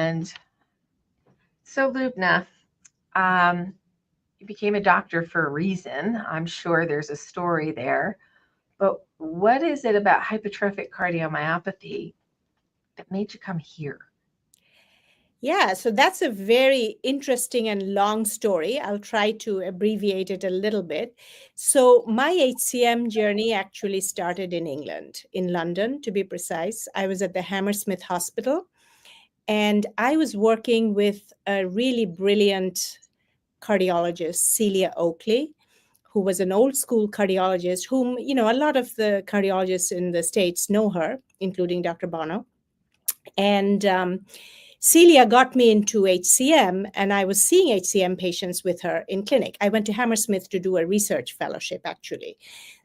And so Lubna, you became a doctor for a reason. I'm sure there's a story there. But what is it about hypertrophic cardiomyopathy that made you come here? Yeah, so that's a very interesting and long story. I'll try to abbreviate it a little bit. So, my HCM journey actually started in England, in London to be precise. I was at the Hammersmith Hospital, and I was working with a really brilliant cardiologist, Celia Oakley, who was an old school cardiologist, whom, a lot of the cardiologists in the States know her, including Dr. Bono. And Celia got me into HCM, and I was seeing HCM patients with her in clinic. I went to Hammersmith to do a research fellowship, actually.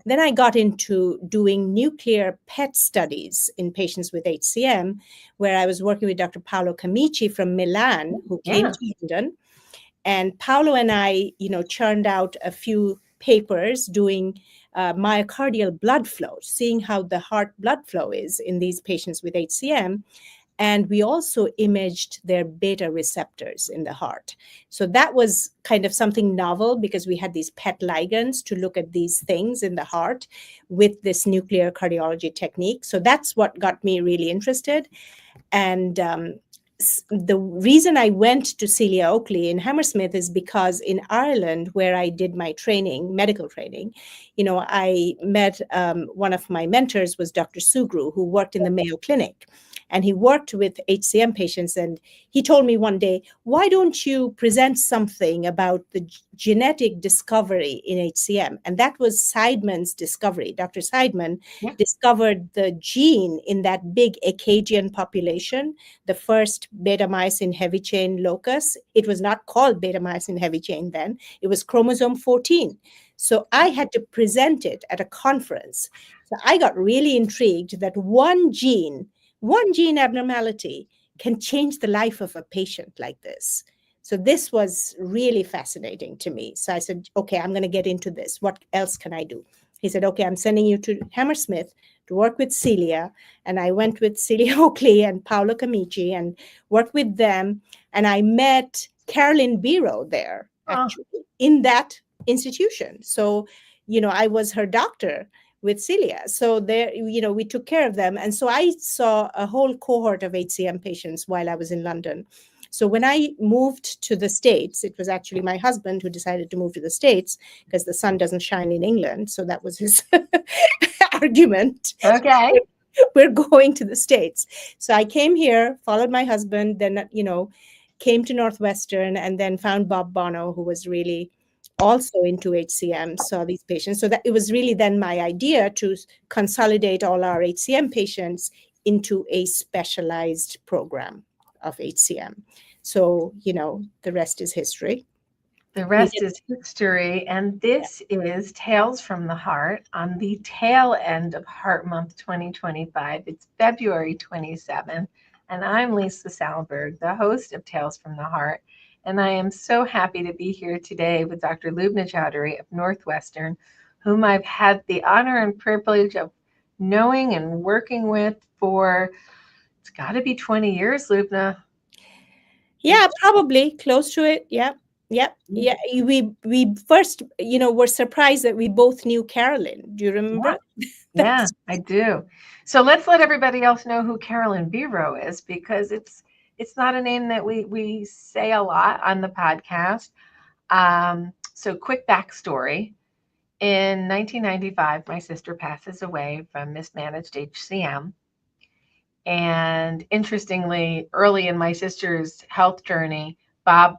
Then I got into doing nuclear PET studies in patients with HCM, where I was working with Dr. Paolo Camici from Milan, who came to London. And Paolo and I, churned out a few papers doing myocardial blood flow, seeing how the heart blood flow is in these patients with HCM. And we also imaged their beta receptors in the heart. So that was kind of something novel because we had these PET ligands to look at these things in the heart with this nuclear cardiology technique. So that's what got me really interested. And the reason I went to Celia Oakley in Hammersmith is because in Ireland, where I did my training, medical training, I met one of my mentors was Dr. Sugru, who worked in the Mayo Clinic. And he worked with HCM patients. And he told me one day, why don't you present something about the genetic discovery in HCM? And that was Seidman's discovery. Dr. Seidman discovered the gene in that big Acadian population, the first beta-myosin heavy chain locus. It was not called beta-myosin heavy chain then. It was chromosome 14. So I had to present it at a conference. So I got really intrigued that one gene abnormality can change the life of a patient like this. So this was really fascinating to me. So I said, okay, I'm going to get into this. What else can I do? He said, okay, I'm sending you to Hammersmith to work with Celia. And I went with Celia Oakley and Paolo Camici and worked with them. And I met Carolyn Biro there, actually, in that institution. So, I was her doctor with Celia. So there, we took care of them. And so I saw a whole cohort of HCM patients while I was in London. So when I moved to the States, it was actually my husband who decided to move to the States because the sun doesn't shine in England. So that was his argument. Okay. We're going to the States. So I came here, followed my husband, then, came to Northwestern and then found Bob Bono, who was really also into HCM, saw these patients. So that it was really then my idea to consolidate all our HCM patients into a specialized program of HCM. So, the rest is history. The rest is history. And this is Tales from the Heart on the tail end of Heart Month 2025. It's February 27th. And I'm Lisa Salberg, the host of Tales from the Heart. And I am so happy to be here today with Dr. Lubna Choudhury of Northwestern, whom I've had the honor and privilege of knowing and working with for, it's got to be 20 years, Lubna. Yeah, probably close to it. Yeah. Yeah. We first, were surprised that we both knew Carolyn. Do you remember? Yeah, I do. So let's let everybody else know who Carolyn Biro is, because it's not a name that we say a lot on the podcast. So quick backstory. In 1995, my sister passes away from mismanaged HCM. And interestingly, early in my sister's health journey, Bob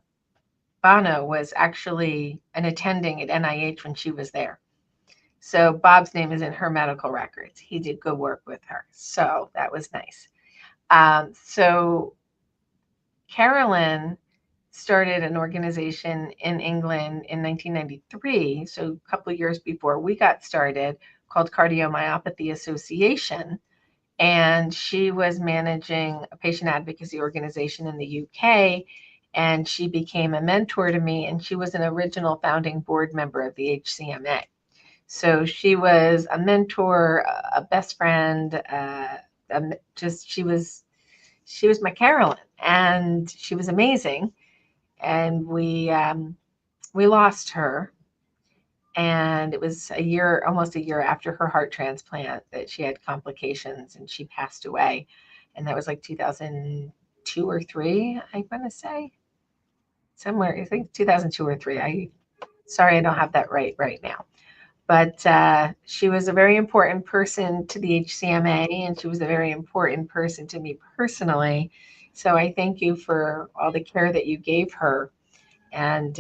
Bono was actually an attending at NIH when she was there. So Bob's name is in her medical records. He did good work with her. So that was nice. So Carolyn started an organization in England in 1993, so a couple of years before we got started, called Cardiomyopathy Association. And she was managing a patient advocacy organization in the UK. And she became a mentor to me, and she was an original founding board member of the HCMA. So she was a mentor, a best friend, she was she was my Carolyn, and she was amazing. And we lost her, and it was almost a year after her heart transplant that she had complications and she passed away. And that was like 2002 or three, I want to say, somewhere. I think 2002 or three. Sorry, I don't have that right now. But she was a very important person to the HCMA, and she was a very important person to me personally. So I thank you for all the care that you gave her, and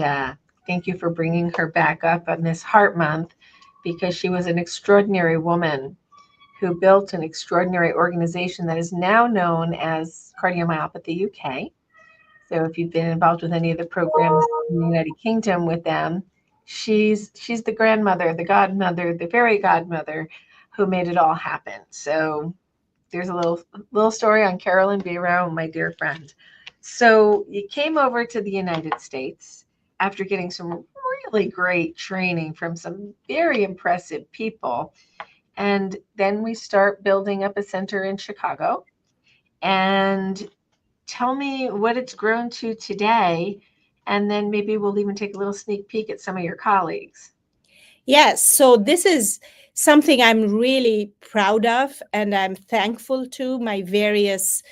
thank you for bringing her back up on this Heart Month, because she was an extraordinary woman who built an extraordinary organization that is now known as Cardiomyopathy UK. So if you've been involved with any of the programs in the United Kingdom with them, she's the grandmother, the godmother, the fairy godmother who made it all happen. So there's a little story on Carolyn Vero, my dear friend. So you came over to the United States after getting some really great training from some very impressive people. And then we start building up a center in Chicago. And tell me what it's grown to today, and then maybe we'll even take a little sneak peek at some of your colleagues. Yes, so this is something I'm really proud of, and I'm thankful to my various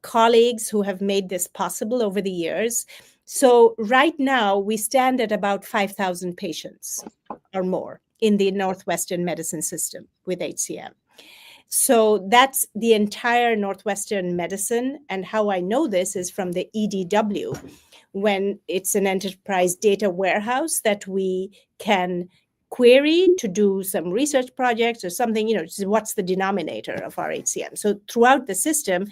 colleagues who have made this possible over the years. So right now, we stand at about 5,000 patients or more in the Northwestern medicine system with HCM. So that's the entire Northwestern medicine. And how I know this is from the EDW, when it's an enterprise data warehouse that we can query to do some research projects or something, what's the denominator of our HCM. So throughout the system,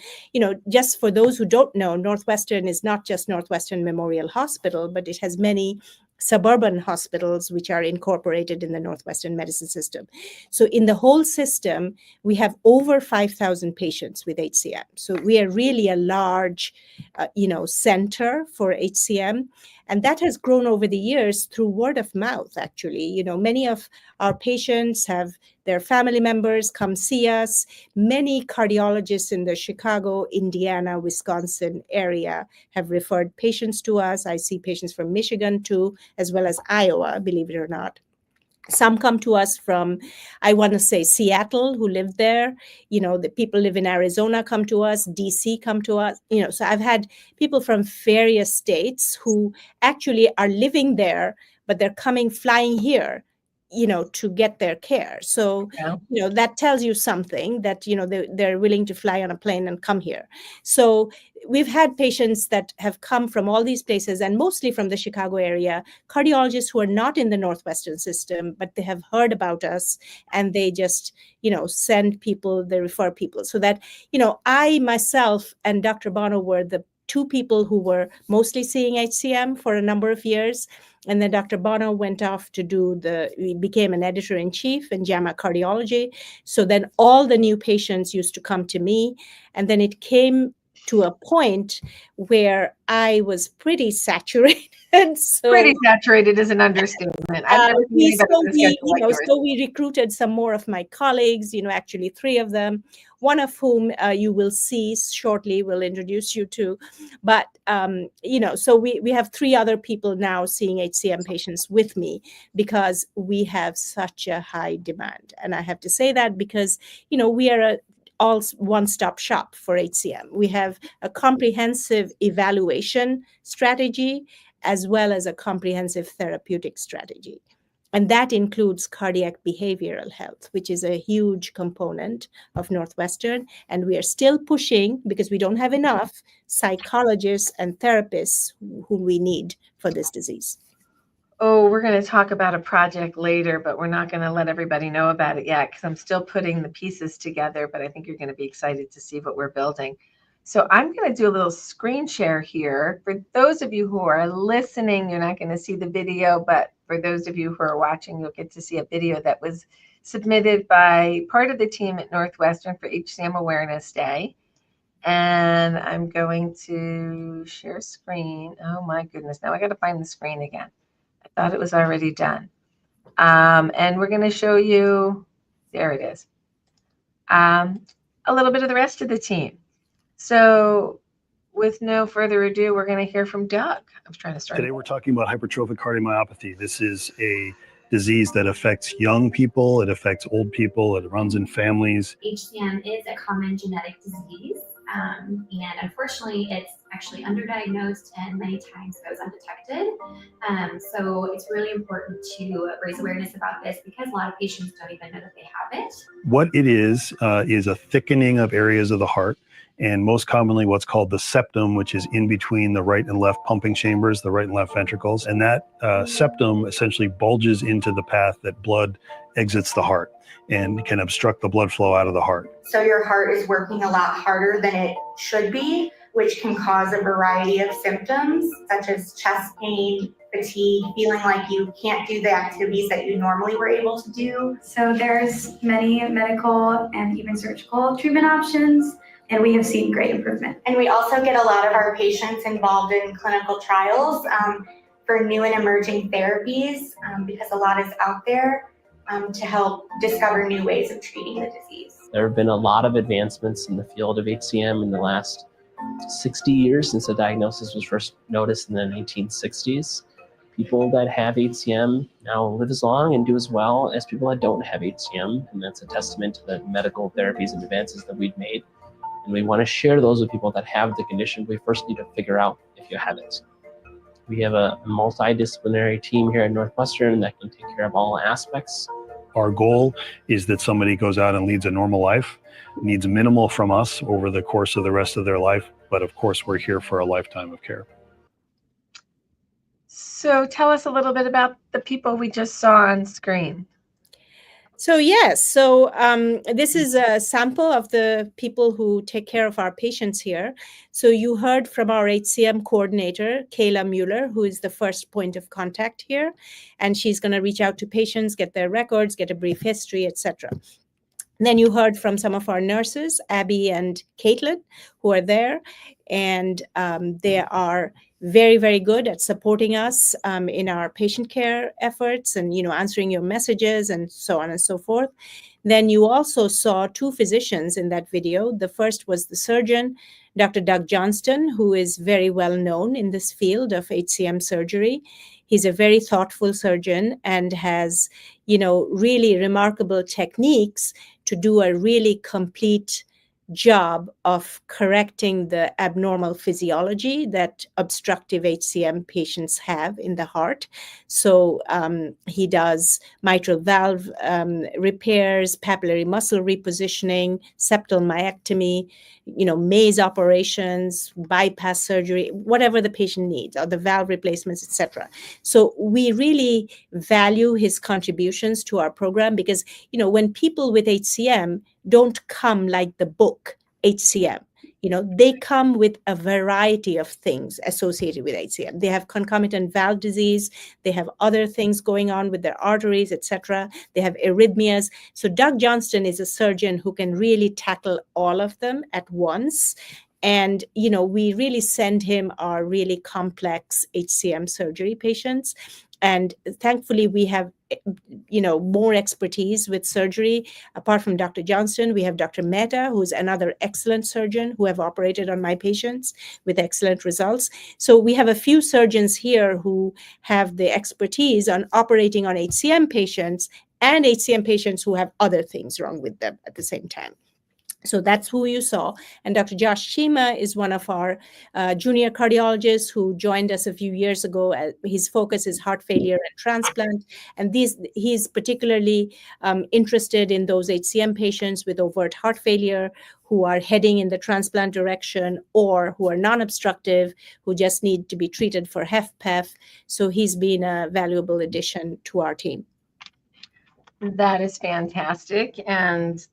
just for those who don't know, Northwestern is not just Northwestern Memorial Hospital, but it has many suburban hospitals which are incorporated in the Northwestern medicine system. So in the whole system, we have over 5,000 patients with HCM. So we are really a large, center for HCM. And that has grown over the years through word of mouth, actually. Many of our patients have their family members come see us. Many cardiologists in the Chicago, Indiana, Wisconsin area have referred patients to us. I see patients from Michigan too, as well as Iowa, believe it or not. Some come to us from, I want to say, Seattle, who live there. The people live in Arizona come to us, DC come to us. So I've had people from various states who actually are living there, but they're flying here, to get their care. So, Yeah. That tells you something that, they're willing to fly on a plane and come here. So we've had patients that have come from all these places, and mostly from the Chicago area, cardiologists who are not in the Northwestern system, but they have heard about us, and they just, send people, they refer people. So that, I myself and Dr. Bono were the two people who were mostly seeing HCM for a number of years. And then Dr. Bono went off to he became an editor-in-chief in JAMA Cardiology. So then all the new patients used to come to me. And then it came to a point where I was pretty saturated. So Pretty saturated is an understatement. I've never seen anybody with a schedule like yours. So we recruited some more of my colleagues, actually 3 of them, one of whom you will see shortly, we'll introduce you to. But, so we have 3 other people now seeing HCM patients with me because we have such a high demand. And I have to say that because, we are a all one-stop shop for HCM. We have a comprehensive evaluation strategy as well as a comprehensive therapeutic strategy. And that includes cardiac behavioral health, which is a huge component of Northwestern. And we are still pushing, because we don't have enough psychologists and therapists who we need for this disease. Oh, we're going to talk about a project later, but we're not going to let everybody know about it yet because I'm still putting the pieces together, but I think you're going to be excited to see what we're building. So I'm going to do a little screen share here. For those of you who are listening, you're not going to see the video, but for those of you who are watching, you'll get to see a video that was submitted by part of the team at Northwestern for HCM Awareness Day. And I'm going to share screen. Oh my goodness, now I got to find the screen again. I thought it was already done. And we're going to show you, there it is, a little bit of the rest of the team. So with no further ado, we're going to hear from Doug. I was trying to start. Today we're talking about hypertrophic cardiomyopathy. This is a disease that affects young people, it affects old people, it runs in families. HCM is a common genetic disease, and unfortunately it's actually underdiagnosed and many times goes undetected. So it's really important to raise awareness about this because a lot of patients don't even know that they have it. What it is a thickening of areas of the heart, and most commonly what's called the septum, which is in between the right and left pumping chambers, the right and left ventricles. And that septum essentially bulges into the path that blood exits the heart and can obstruct the blood flow out of the heart. So your heart is working a lot harder than it should be, which can cause a variety of symptoms such as chest pain, fatigue, feeling like you can't do the activities that you normally were able to do. So there's many medical and even surgical treatment options, and we have seen great improvement. And we also get a lot of our patients involved in clinical trials for new and emerging therapies because a lot is out there to help discover new ways of treating the disease. There have been a lot of advancements in the field of HCM in the last 60 years since the diagnosis was first noticed in the 1960s. People that have HCM now live as long and do as well as people that don't have HCM, and that's a testament to the medical therapies and advances that we've made. And we want to share those with people that have the condition. We first need to figure out if you have it. We have a multidisciplinary team here at Northwestern that can take care of all aspects. Our goal is that somebody goes out and leads a normal life, needs minimal from us over the course of the rest of their life, but of course we're here for a lifetime of care. So tell us a little bit about the people we just saw on screen. So yes, this is a sample of the people who take care of our patients here. So you heard from our HCM coordinator, Kayla Mueller, who is the first point of contact here. And she's going to reach out to patients, get their records, get a brief history, etc. Then you heard from some of our nurses, Abby and Caitlin, who are there. And they are very, very good at supporting us in our patient care efforts and, answering your messages and so on and so forth. Then you also saw two physicians in that video. The first was the surgeon, Dr. Doug Johnston, who is very well known in this field of HCM surgery. He's a very thoughtful surgeon and has, really remarkable techniques to do a really complete job of correcting the abnormal physiology that obstructive HCM patients have in the heart. So he does mitral valve repairs, papillary muscle repositioning, septal myectomy, maze operations, bypass surgery, whatever the patient needs, or the valve replacements, etc. So we really value his contributions to our program because, when people with HCM don't come like the book HCM, they come with a variety of things associated with HCM. They have concomitant valve disease, they have other things going on with their arteries, etc. They have arrhythmias. So Doug Johnston is a surgeon who can really tackle all of them at once. And, we really send him our really complex HCM surgery patients. And thankfully, we have, more expertise with surgery. Apart from Dr. Johnston, we have Dr. Mehta, who's another excellent surgeon who have operated on my patients with excellent results. So we have a few surgeons here who have the expertise on operating on HCM patients and HCM patients who have other things wrong with them at the same time. So that's who you saw. And Dr. Josh Shima is one of our junior cardiologists who joined us a few years ago. His focus is heart failure and transplant. And he's particularly interested in those HCM patients with overt heart failure who are heading in the transplant direction or who are non-obstructive, who just need to be treated for HFpEF. So he's been a valuable addition to our team. That is fantastic. And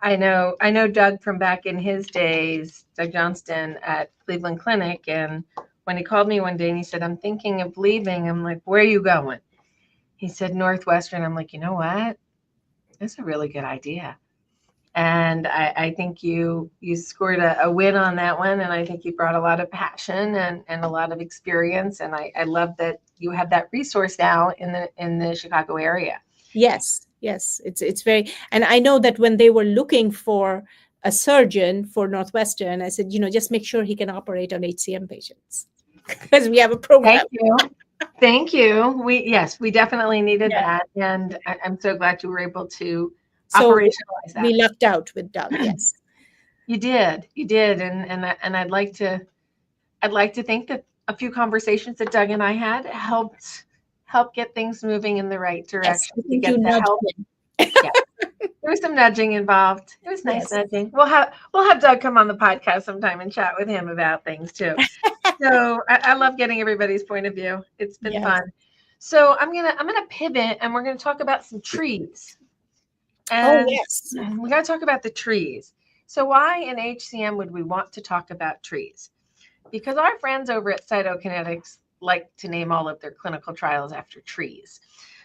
I know Doug from back in his days, Doug Johnston at Cleveland Clinic. And when he called me one day and he said, I'm thinking of leaving. I'm like, where are you going? He said, Northwestern. I'm like, you know what? That's a really good idea. And I think you scored a win on that one. And I think you brought a lot of passion and a lot of experience. And I love that you have that resource now in the Chicago area. Yes, it's very, and I know that when they were looking for a surgeon for Northwestern. I said, just make sure he can operate on HCM patients because we have a program. Thank you. Thank you. We definitely needed Yeah. that. And I'm so glad you were able to So operationalize that. we lucked out with Doug. Yes. You did. And I'd like to think that a few conversations that Doug and I had helped get things moving in the right direction to get the help. Yeah. There was some nudging involved. It was nice nudging. We'll have Doug come on the podcast sometime and chat with him about things too. So I love getting everybody's point of view. It's been fun. So I'm gonna pivot and we're gonna talk about some trees. And we gotta talk about the trees. So why in HCM would we want to talk about trees? Because our friends over at Cytokinetics like to name all of their clinical trials after trees.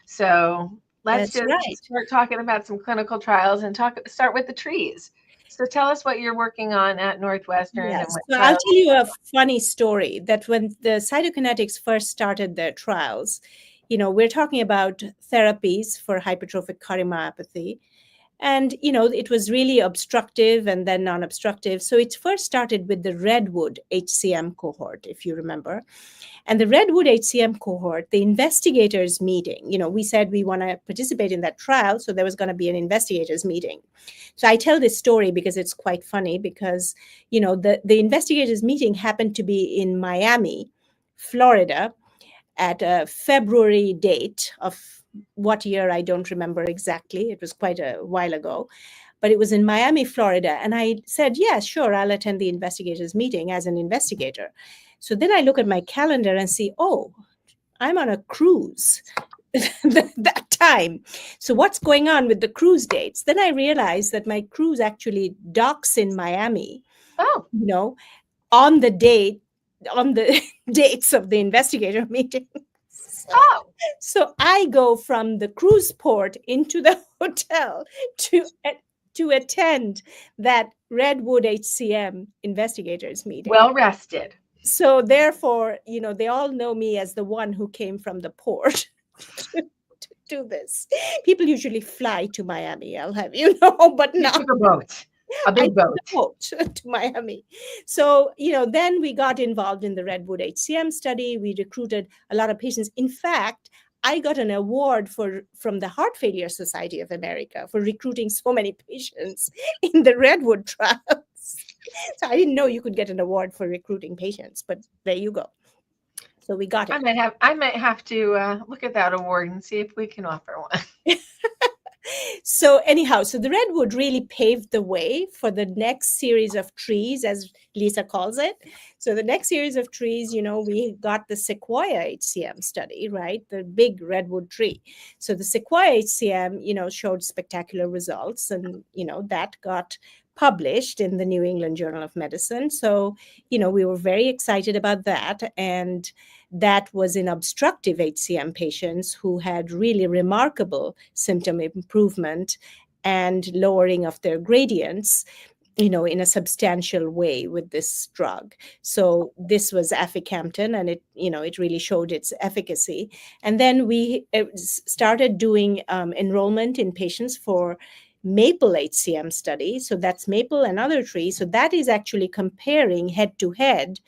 So let's start talking about some clinical trials and start with the trees. So tell us what you're working on at Northwestern. Yes. So I'll tell you a funny story that when the Cytokinetics first started their trials, we're talking about therapies for hypertrophic cardiomyopathy. And, it was really obstructive and then non-obstructive. So it first started with the Redwood HCM cohort, if you remember. And the Redwood HCM cohort, the investigators meeting, we said we want to participate in that trial. So there was going to be an investigators meeting. So I tell this story because it's quite funny because, the investigators meeting happened to be in Miami, Florida, at a February date of what year, I don't remember exactly. It was quite a while ago, but it was in Miami, Florida. And I said, yeah, sure, I'll attend the investigators meeting as an investigator. So then I look at my calendar and see, oh, I'm on a cruise that time. So what's going on with the cruise dates? Then I realized that my cruise actually docks in Miami, on the dates of the investigator meeting. So I go from the cruise port into the hotel to attend that Redwood HCM investigators meeting. Well rested. So therefore, they all know me as the one who came from the port to do this. People usually fly to Miami, I'll have you know, but not a boat. A big boat to Miami. So, then we got involved in the Redwood HCM study. We recruited a lot of patients. In fact, I got an award from the Heart Failure Society of America for recruiting so many patients in the Redwood trials. So I didn't know you could get an award for recruiting patients, but there you go. So we got it. I might have to look at that award and see if we can offer one. So anyhow, the Redwood really paved the way for the next series of trees, as Lisa calls it. So the next series of trees, we got the Sequoia HCM study, right? The big Redwood tree. So the Sequoia HCM, showed spectacular results and, that got published in the New England Journal of Medicine. So, we were very excited about that. And that was in obstructive HCM patients who had really remarkable symptom improvement and lowering of their gradients, in a substantial way with this drug. So this was aficamten, and it really showed its efficacy. And then we started doing enrollment in patients for Maple HCM study. So that's Maple and other trees. So that is actually comparing head-to-head,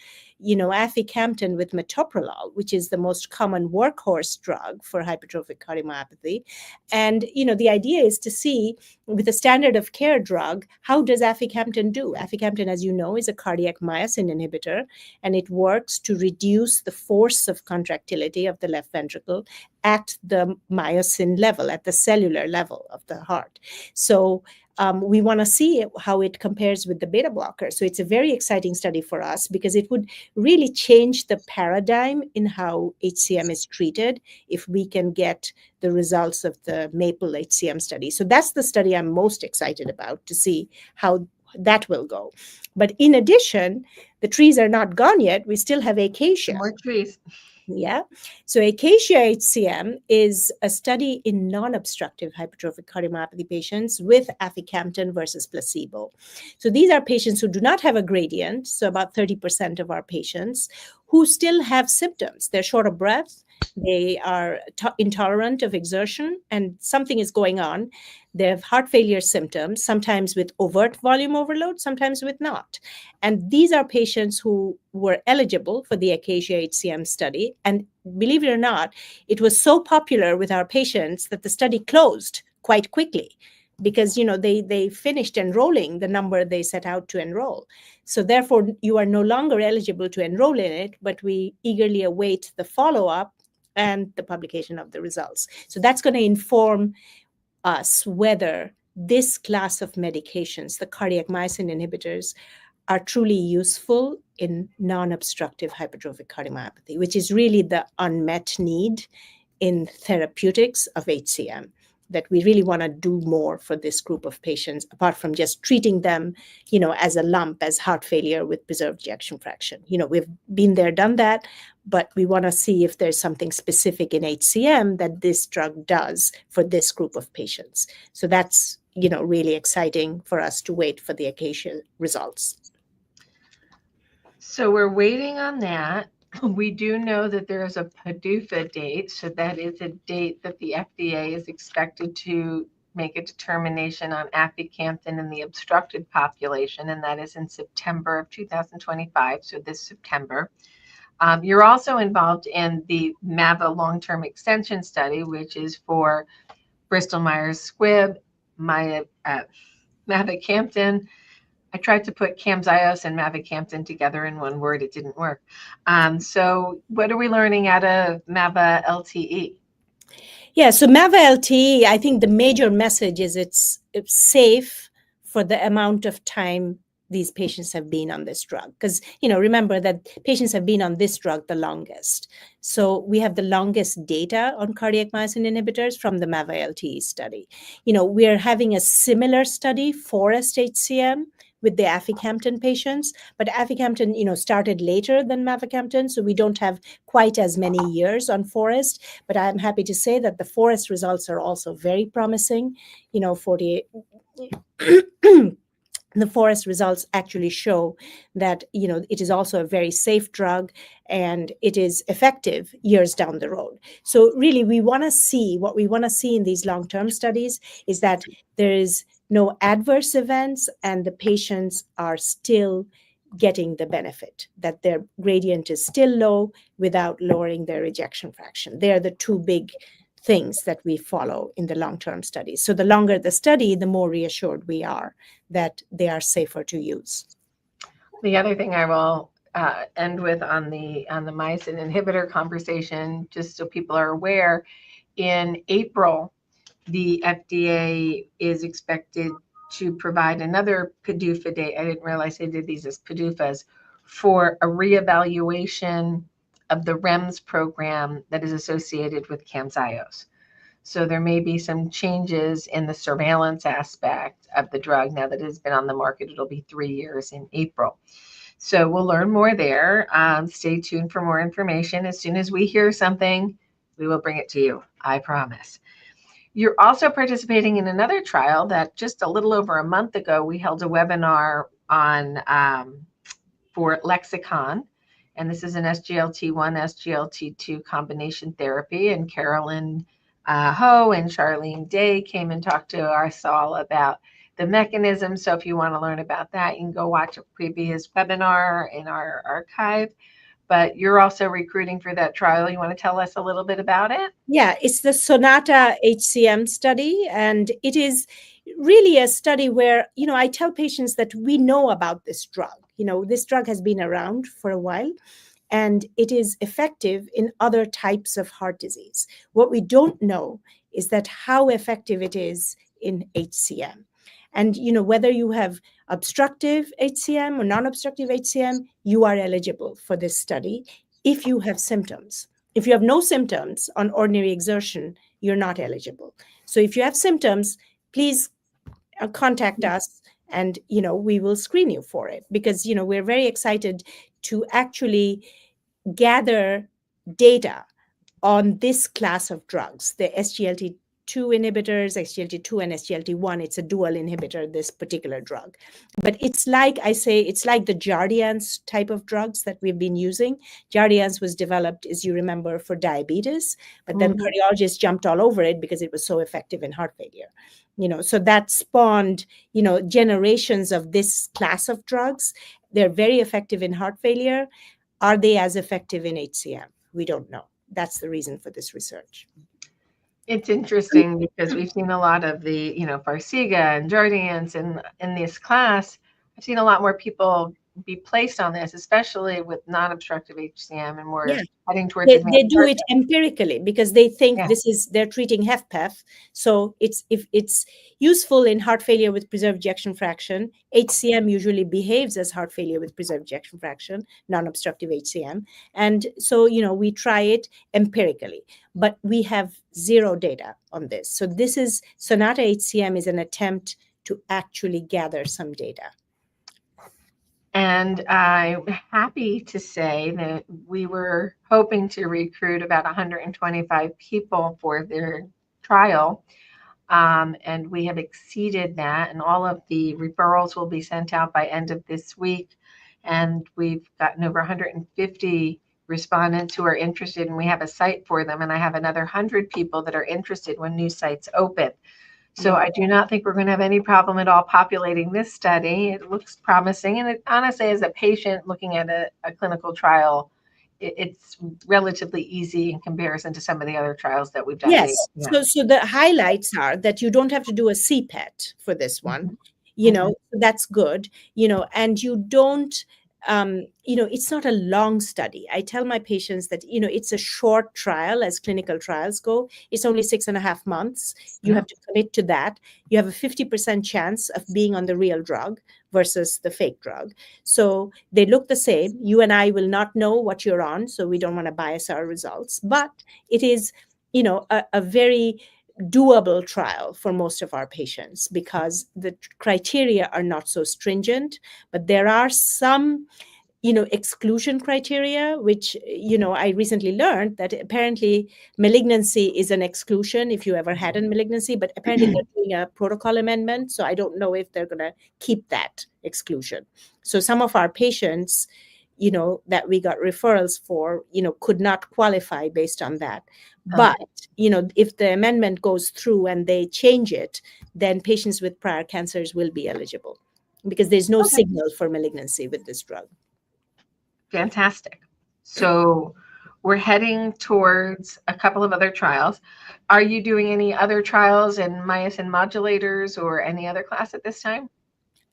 aficamten with metoprolol, which is the most common workhorse drug for hypertrophic cardiomyopathy. And, the idea is to see with a standard of care drug, how does aficamten do? Aficamten, as you know, is a cardiac myosin inhibitor, and it works to reduce the force of contractility of the left ventricle at the myosin level, at the cellular level of the heart. So we want to see how it compares with the beta blocker. So it's a very exciting study for us because it would really change the paradigm in how HCM is treated if we can get the results of the Maple HCM study. So that's the study I'm most excited about to see how that will go. But in addition, the trees are not gone yet. We still have Acacia. More trees. Yeah. So Acacia HCM is a study in non-obstructive hypertrophic cardiomyopathy patients with aficamten versus placebo. So these are patients who do not have a gradient. So about 30% of our patients who still have symptoms. They're short of breath They are intolerant of exertion, and something is going on. They have heart failure symptoms, sometimes with overt volume overload, sometimes with not. And these are patients who were eligible for the Acacia HCM study. And believe it or not, it was so popular with our patients that the study closed quite quickly, because they finished enrolling the number they set out to enroll. So therefore, you are no longer eligible to enroll in it, but we eagerly await the follow-up and the publication of the results. So that's going to inform us whether this class of medications, the cardiac myosin inhibitors, are truly useful in non-obstructive hypertrophic cardiomyopathy, which is really the unmet need in therapeutics of HCM, that we really want to do more for this group of patients, apart from just treating them, as a lump, as heart failure with preserved ejection fraction. We've been there, done that, but we want to see if there's something specific in HCM that this drug does for this group of patients. So that's, really exciting for us to wait for the Acacia results. So we're waiting on that. We do know that there is a PDUFA date, so that is a date that the FDA is expected to make a determination on aficamten in the obstructed population, and that is in September of 2025, so this September. You're also involved in the MAVA long-term extension study, which is for Bristol-Myers Squibb, mavacamten. I tried to put Camzyos and mavacamten together in one word. It didn't work. So what are we learning out of MAVA LTE? Yeah, so MAVA LTE, I think the major message is it's safe for the amount of time these patients have been on this drug. Because, remember that patients have been on this drug the longest. So we have the longest data on cardiac myosin inhibitors from the MAVA LTE study. We are having a similar study, Forest HCM, with the aficamten patients, but aficamten, started later than mavacamten, so we don't have quite as many years on Forest. But I'm happy to say that the Forest results are also very promising. 48. The Forest results actually show that, it is also a very safe drug and it is effective years down the road. So really, what we want to see in these long-term studies is that there is no adverse events and the patients are still getting the benefit, that their gradient is still low without lowering their ejection fraction. They are the two big things that we follow in the long-term studies. So the longer the study, the more reassured we are that they are safer to use. The other thing I will end with on the myosin inhibitor conversation, just so people are aware, in April, the FDA is expected to provide another PDUFA date. I didn't realize they did these as PDUFAs for a reevaluation of the REMS program that is associated with Camzyos. So there may be some changes in the surveillance aspect of the drug. Now that it has been on the market, it'll be 3 years in April. So we'll learn more there. Stay tuned for more information. As soon as we hear something, we will bring it to you. I promise. You're also participating in another trial that just a little over a month ago, we held a webinar on for Lexicon. And this is an SGLT1, SGLT2 combination therapy. And Carolyn Ho and Charlene Day came and talked to us all about the mechanism. So if you want to learn about that, you can go watch a previous webinar in our archive. But you're also recruiting for that trial. You want to tell us a little bit about it? Yeah, it's the Sonata HCM study. And it is really a study where, I tell patients that we know about this drug. This drug has been around for a while and it is effective in other types of heart disease. What we don't know is that how effective it is in HCM. And, whether you have obstructive HCM or non-obstructive HCM, you are eligible for this study if you have symptoms. If you have no symptoms on ordinary exertion, you're not eligible. So if you have symptoms, please contact us and, we will screen you for it because, we're very excited to actually gather data on this class of drugs, the SGLT2 SGLT2 inhibitors, SGLT2 and SGLT1. It's a dual inhibitor, this particular drug. But it's like I say, it's like the Jardiance type of drugs that we've been using. Jardiance was developed, as you remember, for diabetes, but then cardiologists jumped all over it because it was so effective in heart failure. So that spawned, generations of this class of drugs. They're very effective in heart failure. Are they as effective in HCM? We don't know. That's the reason for this research. It's interesting because we've seen a lot of the, Farxiga and Jardiance in this class. I've seen a lot more people be placed on this, especially with non-obstructive HCM, and more heading towards they do it empirically because they think they're treating HFpEF. So if it's useful in heart failure with preserved ejection fraction, HCM usually behaves as heart failure with preserved ejection fraction, non-obstructive HCM. And so, we try it empirically, but we have zero data on this. So Sonata HCM is an attempt to actually gather some data. And I'm happy to say that we were hoping to recruit about 125 people for their trial. And we have exceeded that. And all of the referrals will be sent out by end of this week. And we've gotten over 150 respondents who are interested, and we have a site for them. And I have another 100 people that are interested when new sites open. So I do not think we're going to have any problem at all populating this study. It looks promising. And it, honestly, as a patient looking at a clinical trial, it's relatively easy in comparison to some of the other trials that we've done. Yes. So the highlights are that you don't have to do a CPET for this one. That's good. And you don't, it's not a long study. I tell my patients that, it's a short trial as clinical trials go. It's only 6.5 months. You have to commit to that. You have a 50% chance of being on the real drug versus the fake drug. So they look the same. You and I will not know what you're on, so we don't want to bias our results. But it is, a very doable trial for most of our patients because the criteria are not so stringent, but there are some, exclusion criteria, which, I recently learned that apparently malignancy is an exclusion if you ever had a malignancy, but apparently they're doing a protocol amendment. So I don't know if they're going to keep that exclusion. So some of our patients, that we got referrals for, could not qualify based on that. But, if the amendment goes through and they change it, then patients with prior cancers will be eligible because there's no signal for malignancy with this drug. Fantastic. So we're heading towards a couple of other trials. Are you doing any other trials in myosin modulators or any other class at this time?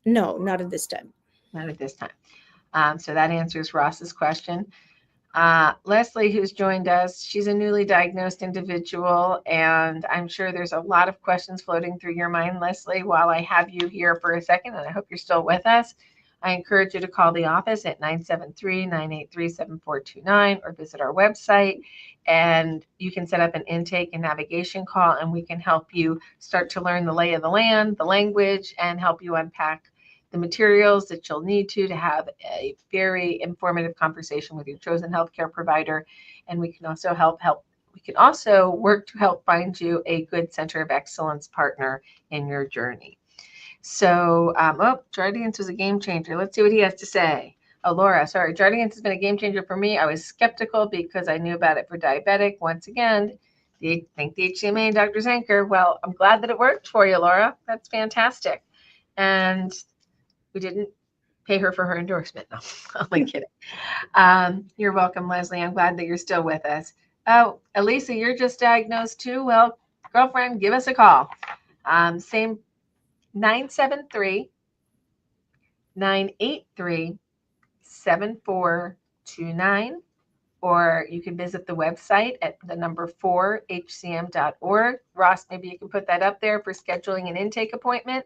No, not at this time. Not at this time. So that answers Ross's question. Leslie, who's joined us, she's a newly diagnosed individual, and I'm sure there's a lot of questions floating through your mind, Leslie, while I have you here for a second, and I hope you're still with us. I encourage you to call the office at 973-983-7429 or visit our website, and you can set up an intake and navigation call, and we can help you start to learn the lay of the land, the language, and help you unpack the materials that you'll need to have a very informative conversation with your chosen healthcare provider. And we can also we can also work to help find you a good center of excellence partner in your journey. So, Jardiance was a game changer. Let's see what he has to say. Oh, Laura, sorry. Jardiance has been a game changer for me. I was skeptical because I knew about it for diabetic. Once again, thank the HCMA and Dr. Zanker. Well, I'm glad that it worked for you, Laura. That's fantastic. And we didn't pay her for her endorsement. No, I'm only kidding. You're welcome, Leslie. I'm glad that you're still with us. Oh, Elisa, you're just diagnosed too. Well, girlfriend, give us a call. Same 973-983-7429, or you can visit the website at the number 4hcm.org. Ross, maybe you can put that up there for scheduling an intake appointment,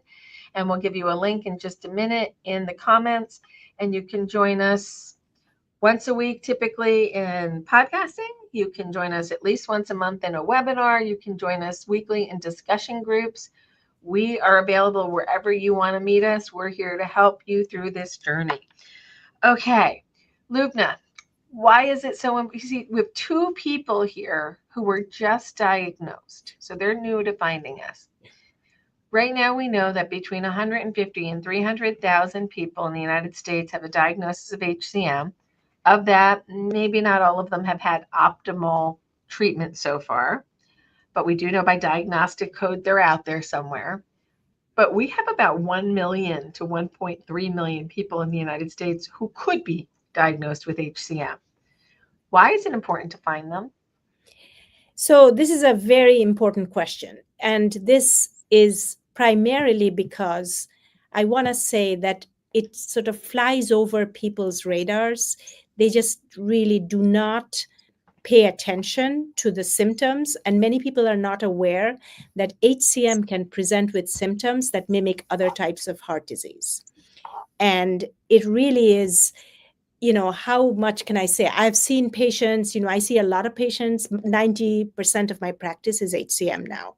and we'll give you a link in just a minute in the comments, and you can join us once a week, typically in podcasting. You can join us at least once a month in a webinar. You can join us weekly in discussion groups. We are available wherever you want to meet us. We're here to help you through this journey. Okay, Lubna, why is it so important? We have two people here who were just diagnosed. So they're new to finding us. Right now, we know that between 150 and 300,000 people in the United States have a diagnosis of HCM. Of that, maybe not all of them have had optimal treatment so far, but we do know by diagnostic code they're out there somewhere. But we have about 1 million to 1.3 million people in the United States who could be diagnosed with HCM. Why is it important to find them? So this is a very important question. And this is primarily because I want to say that it sort of flies over people's radars. They just really do not pay attention to the symptoms. And many people are not aware that HCM can present with symptoms that mimic other types of heart disease. And it really is, how much can I say? I've seen patients, I see a lot of patients. 90% of my practice is HCM now.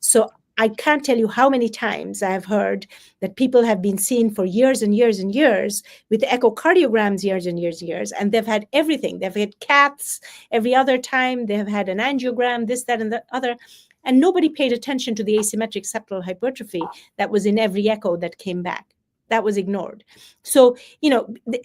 So I can't tell you how many times I've heard that people have been seen for years and years and years with echocardiograms years and years and years, and they've had everything. They've had caths every other time. They have had an angiogram, this, that, and the other. And nobody paid attention to the asymmetric septal hypertrophy that was in every echo that came back. That was ignored. So,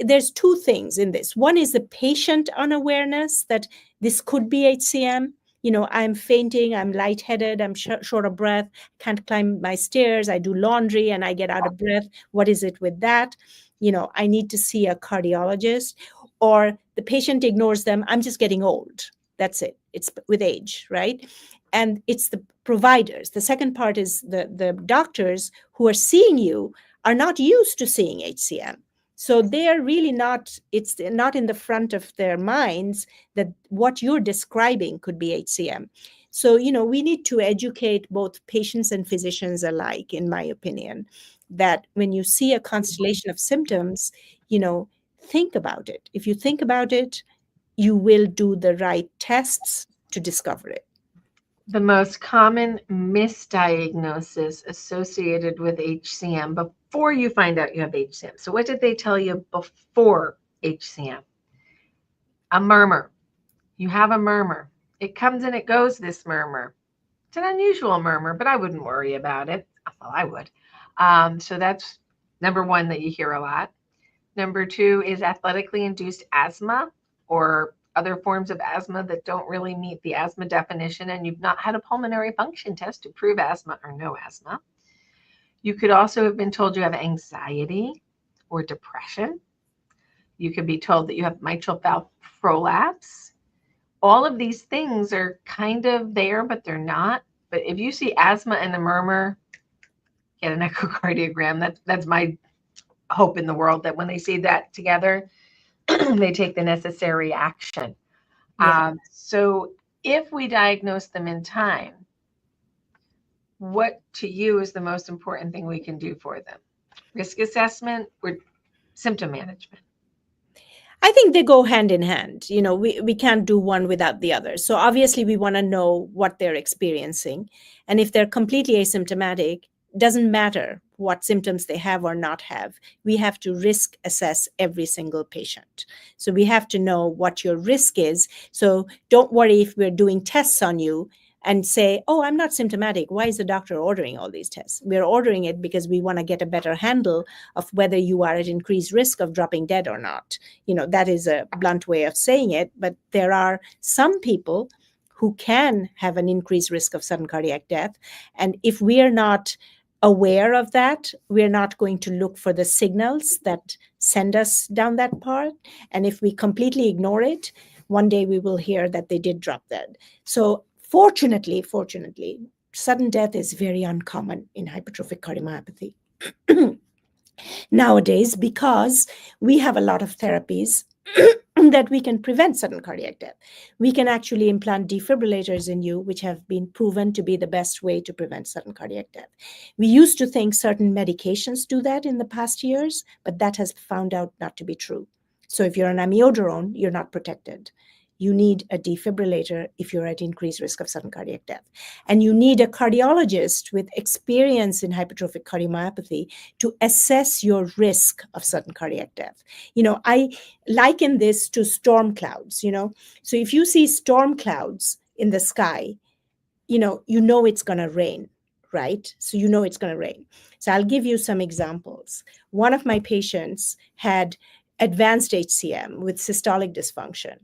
there's two things in this. One is the patient unawareness that this could be HCM. I'm fainting, I'm lightheaded, I'm short of breath, can't climb my stairs, I do laundry and I get out of breath. What is it with that? I need to see a cardiologist. Or the patient ignores them, I'm just getting old. That's it. It's with age, right? And it's the providers. The second part is the doctors who are seeing you are not used to seeing HCM. So they're really not, it's not in the front of their minds that what you're describing could be HCM. So, we need to educate both patients and physicians alike, in my opinion, that when you see a constellation of symptoms, think about it. If you think about it, you will do the right tests to discover it. The most common misdiagnosis associated with HCM before you find out you have HCM. So what did they tell you before HCM? A murmur. You have a murmur. It comes and it goes, this murmur. It's an unusual murmur, but I wouldn't worry about it. Well, I would. So that's number one that you hear a lot. Number two is athletically induced asthma or other forms of asthma that don't really meet the asthma definition, and you've not had a pulmonary function test to prove asthma or no asthma. You could also have been told you have anxiety or depression. You could be told that you have mitral valve prolapse. All of these things are kind of there, but they're not. But if you see asthma and a murmur, get an echocardiogram. That's my hope in the world, that when they see that together, they take the necessary action. Yeah. So if we diagnose them in time, what to you is the most important thing we can do for them? Risk assessment or symptom management? I think they go hand in hand. We can't do one without the other. So obviously we want to know what they're experiencing. And if they're completely asymptomatic, doesn't matter what symptoms they have or not have. We have to risk assess every single patient. So we have to know what your risk is. So don't worry if we're doing tests on you and say, oh, I'm not symptomatic. Why is the doctor ordering all these tests? We're ordering it because we want to get a better handle of whether you are at increased risk of dropping dead or not. That is a blunt way of saying it, but there are some people who can have an increased risk of sudden cardiac death. And if we are not aware of that, we're not going to look for the signals that send us down that path. And if we completely ignore it, one day we will hear that they did drop dead. So fortunately, sudden death is very uncommon in hypertrophic cardiomyopathy nowadays, because we have a lot of therapies that we can prevent sudden cardiac death. We can actually implant defibrillators in you, which have been proven to be the best way to prevent sudden cardiac death. We used to think certain medications do that in the past years, but that has found out not to be true. So if you're on amiodarone, you're not protected. You need a defibrillator if you're at increased risk of sudden cardiac death. And you need a cardiologist with experience in hypertrophic cardiomyopathy to assess your risk of sudden cardiac death. I liken this to storm clouds, So if you see storm clouds in the sky, you know it's going to rain, right? So you know it's going to rain. So I'll give you some examples. One of my patients had advanced HCM with systolic dysfunction.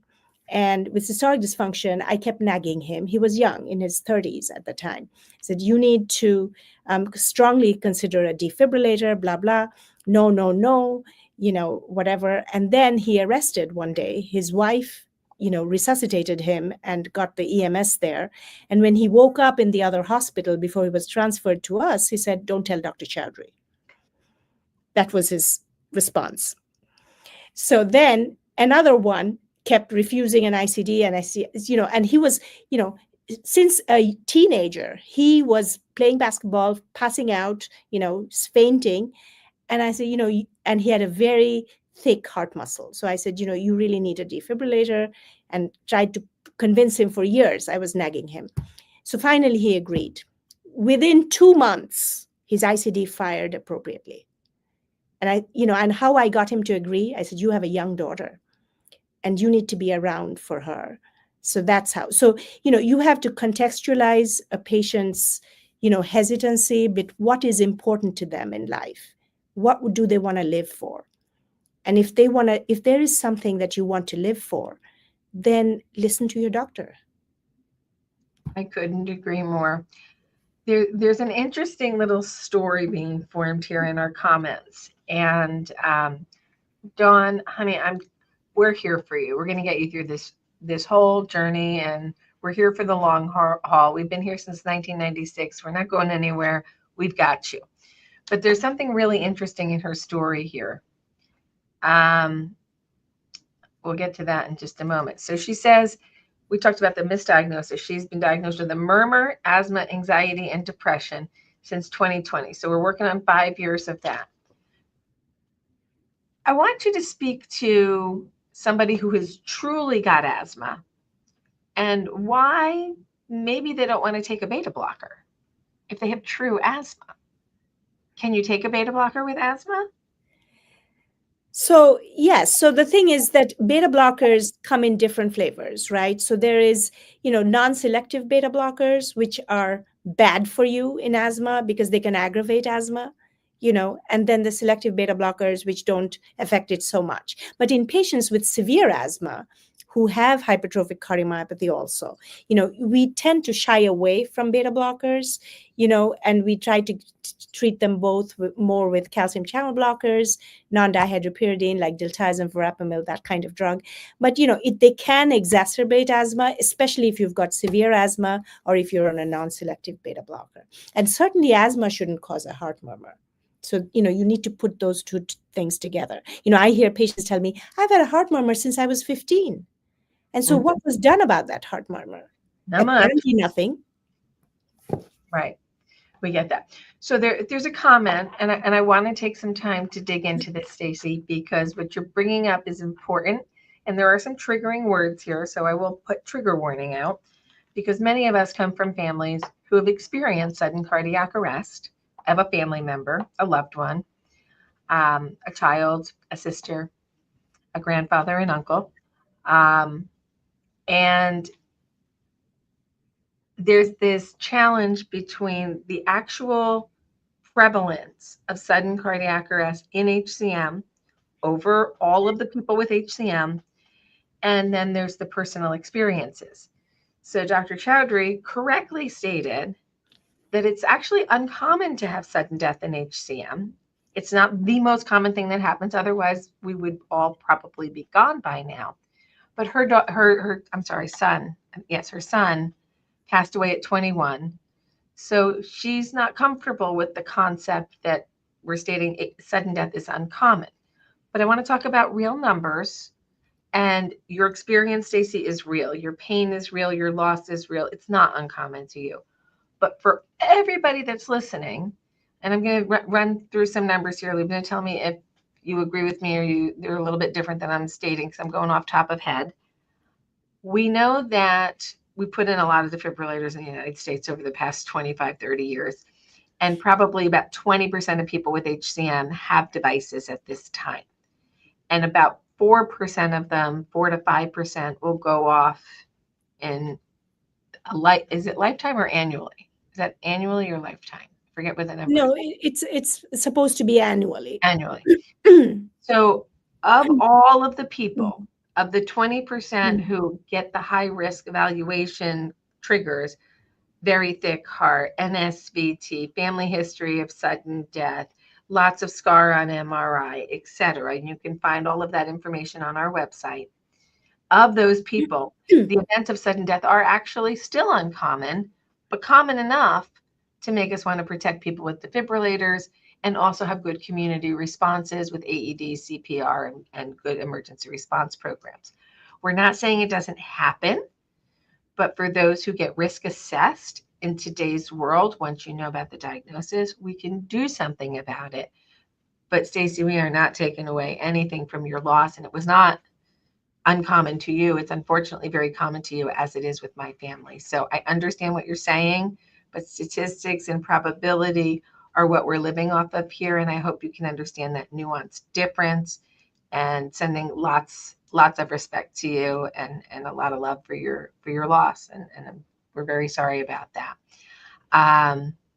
And with systolic dysfunction, I kept nagging him. He was young, in his 30s at the time. I said, you need to strongly consider a defibrillator, blah, blah. No, no, no, whatever. And then he arrested one day. His wife, resuscitated him and got the EMS there. And when he woke up in the other hospital before he was transferred to us, he said, don't tell Dr. Choudhury. That was his response. So then another one kept refusing an ICD and and he was, since a teenager, he was playing basketball, passing out, fainting. And I said, and he had a very thick heart muscle. So I said, you really need a defibrillator, and tried to convince him for years. I was nagging him. So finally he agreed. Within 2 months, his ICD fired appropriately. And and how I got him to agree, I said, you have a young daughter and you need to be around for her. So that's how. So, you have to contextualize a patient's, hesitancy, but what is important to them in life? What do they want to live for? And if there is something that you want to live for, then listen to your doctor. I couldn't agree more. There's an interesting little story being formed here in our comments. And Dawn, honey, we're here for you. We're going to get you through this whole journey, and we're here for the long haul. We've been here since 1996. We're not going anywhere. We've got you. But there's something really interesting in her story here. We'll get to that in just a moment. So she says, we talked about the misdiagnosis. She's been diagnosed with a murmur, asthma, anxiety, and depression since 2020. So we're working on 5 years of that. I want you to speak to somebody who has truly got asthma and why maybe they don't want to take a beta blocker if they have true asthma. Can you take a beta blocker with asthma? So yes. So the thing is that beta blockers come in different flavors, right? So there is, non-selective beta blockers, which are bad for you in asthma because they can aggravate asthma, and then the selective beta blockers, which don't affect it so much. But in patients with severe asthma who have hypertrophic cardiomyopathy also, we tend to shy away from beta blockers, and we try to treat them both more with calcium channel blockers, non-dihydropyridine like diltiazem, verapamil, that kind of drug. But, they can exacerbate asthma, especially if you've got severe asthma or if you're on a non-selective beta blocker. And certainly asthma shouldn't cause a heart murmur. So, you need to put those two things together. I hear patients tell me, I've had a heart murmur since I was 15. And so what was done about that heart murmur? Not much. Apparently nothing. Right. We get that. So there's a comment, and I want to take some time to dig into this, Stacy, because what you're bringing up is important. And there are some triggering words here. So I will put trigger warning out, because many of us come from families who have experienced sudden cardiac arrest of a family member, a loved one, a child, a sister, a grandfather, an uncle. And there's this challenge between the actual prevalence of sudden cardiac arrest in HCM over all of the people with HCM, and then there's the personal experiences. So Dr. Choudhury correctly stated that it's actually uncommon to have sudden death in HCM. It's not the most common thing that happens. Otherwise, we would all probably be gone by now. But her son passed away at 21. So she's not comfortable with the concept that we're stating sudden death is uncommon. But I want to talk about real numbers. And your experience, Stacy, is real. Your pain is real. Your loss is real. It's not uncommon to you. But for everybody that's listening, and I'm going to run through some numbers here. Lubna, tell me if you agree with me or they're a little bit different than I'm stating, because I'm going off top of head. We know that we put in a lot of defibrillators in the United States over the past 25, 30 years. And probably about 20% of people with HCM have devices at this time. And about 4% of them, 4 to 5%, will go off in is it lifetime or annually? Is that annually or lifetime? Forget what the number No, is. it's supposed to be annually. Annually. So of all of the people, of the 20% who get the high risk evaluation triggers, very thick heart, NSVT, family history of sudden death, lots of scar on MRI, etc. And you can find all of that information on our website. Of those people, the events of sudden death are actually still uncommon, but common enough to make us want to protect people with defibrillators and also have good community responses with AED, CPR, and good emergency response programs. We're not saying it doesn't happen, but for those who get risk assessed in today's world, once you know about the diagnosis, we can do something about it. But Stacey, we are not taking away anything from your loss, and it was not uncommon to you. It's unfortunately very common to you, as it is with my family. So I understand what you're saying, but statistics and probability are what we're living off of here. And I hope you can understand that nuanced difference, and sending lots of respect to you and a lot of love for your loss. And we're very sorry about that.